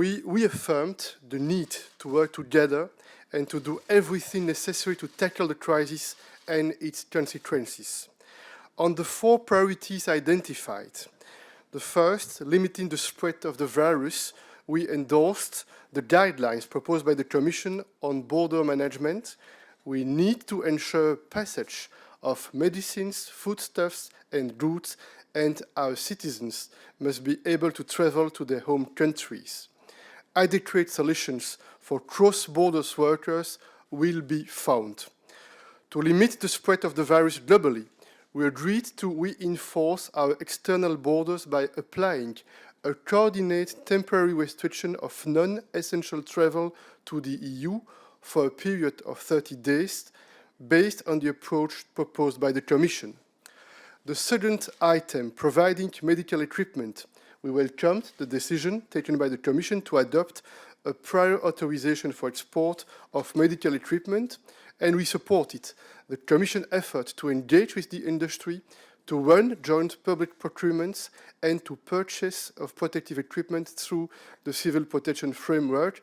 We affirmed the need to work together and to do everything necessary to tackle the crisis and its consequences. On the 4 priorities identified, the first, limiting the spread of the virus, we endorsed the guidelines proposed by the Commission on border management. We need to ensure passage of medicines, foodstuffs, and goods, and our citizens must be able to travel to their home countries. Adequate solutions for cross-border workers will be found. To limit the spread of the virus globally, we agreed to reinforce our external borders by applying a coordinated temporary restriction of non-essential travel to the EU for a period of 30 days, based on the approach proposed by the Commission. The second item, providing medical equipment, we welcomed the decision taken by the Commission to adopt a prior authorization for export of medical equipment, and we supported the Commission effort to engage with the industry, to run joint public procurements, and to purchase of protective equipment through the Civil Protection Framework.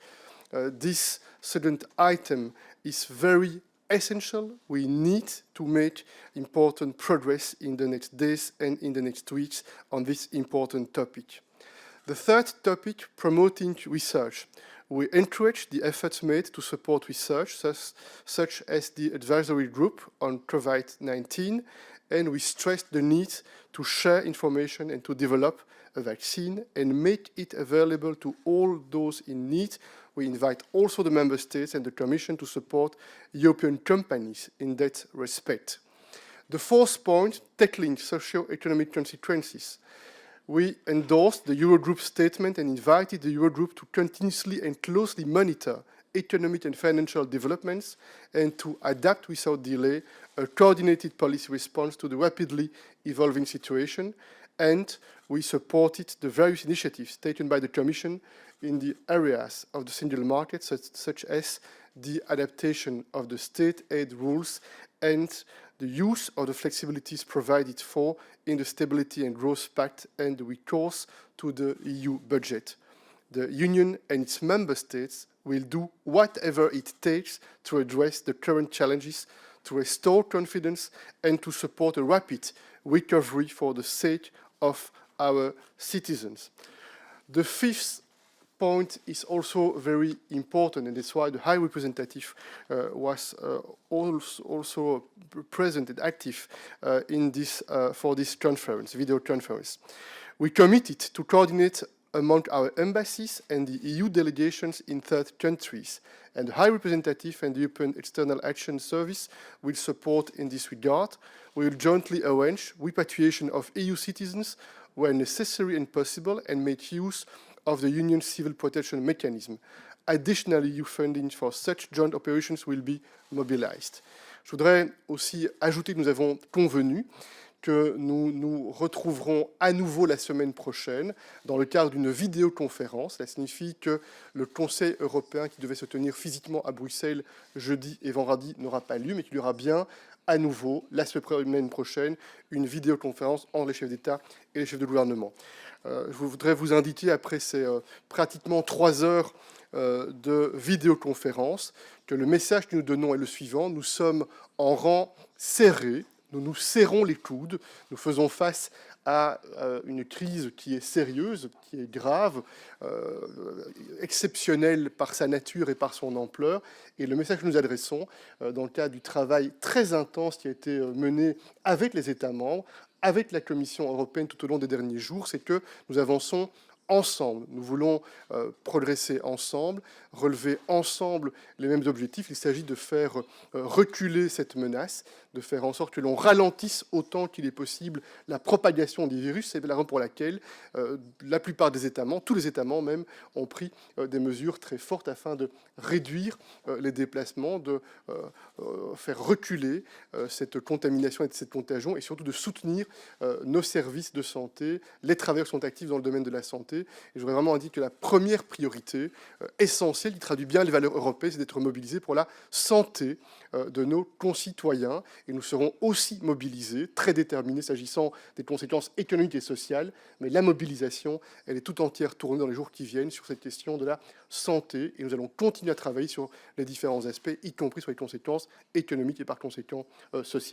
This second item is very essential. We need to make important progress in the next days and in the next weeks on this important topic. The third topic, promoting research. We encourage the efforts made to support research, such as the advisory group on COVID-19, and we stressed the need to share information and to develop a vaccine and make it available to all those in need. We invite also the Member States and the Commission to support European companies in that respect. The fourth point, tackling socio-economic consequences. We endorsed the Eurogroup statement and invited the Eurogroup to continuously and closely monitor economic and financial developments and to adapt without delay a coordinated policy response to the rapidly evolving situation. And we supported the various initiatives taken by the Commission in the areas of the single market, such as the adaptation of the state aid rules and the use of the flexibilities provided for in the Stability and Growth Pact and the recourse to the EU budget. The Union and its member states will do whatever it takes to address the current challenges, to restore confidence, and to support a rapid recovery for the sake of our citizens. The fifth point is also very important, and that's why the High Representative was also present and active in this for this conference, video conference. We committed to coordinate among our embassies and the EU delegations in third countries, and the High Representative and the European External Action Service will support in this regard. We will jointly arrange repatriation of EU citizens where necessary and possible and make use of the Union's civil protection mechanism. Additionally, EU funding for such joint operations will be mobilized. Je voudrais aussi ajouter que nous avons convenu que nous nous retrouverons à nouveau la semaine prochaine dans le cadre d'une vidéoconférence. Cela signifie que le Conseil européen qui devait se tenir physiquement à Bruxelles jeudi et vendredi n'aura pas lieu, mais qu'il y aura bien à nouveau la semaine prochaine une vidéoconférence entre les chefs d'État et les chefs de gouvernement. Je voudrais vous indiquer, après ces pratiquement 3 heures de vidéoconférence, que le message que nous donnons est le suivant. Nous sommes en rang serré, nous nous serrons les coudes, nous faisons face à une crise qui est sérieuse, qui est grave, exceptionnelle par sa nature et par son ampleur. Et le message que nous adressons, dans le cadre du travail très intense qui a été mené avec les États membres, avec la Commission européenne tout au long des derniers jours, c'est que nous avançons ensemble. Nous voulons progresser ensemble, relever ensemble les mêmes objectifs. Il s'agit de faire reculer cette menace, de faire en sorte que l'on ralentisse autant qu'il est possible la propagation des virus. C'est la raison pour laquelle la plupart des États membres, tous les États membres même, ont pris des mesures très fortes afin de réduire les déplacements, de faire reculer cette contamination et cette contagion, et surtout de soutenir nos services de santé, les travailleurs qui sont actifs dans le domaine de la santé, priorités. Et je voudrais vraiment dire que la première priorité essentielle, qui traduit bien les valeurs européennes, c'est d'être mobilisé pour la santé de nos concitoyens. Et nous serons aussi mobilisés, très déterminés s'agissant des conséquences économiques et sociales, mais la mobilisation, elle est tout entière tournée dans les jours qui viennent sur cette question de la santé, et nous allons continuer à travailler sur les différents aspects, y compris sur les conséquences économiques et par conséquent sociales.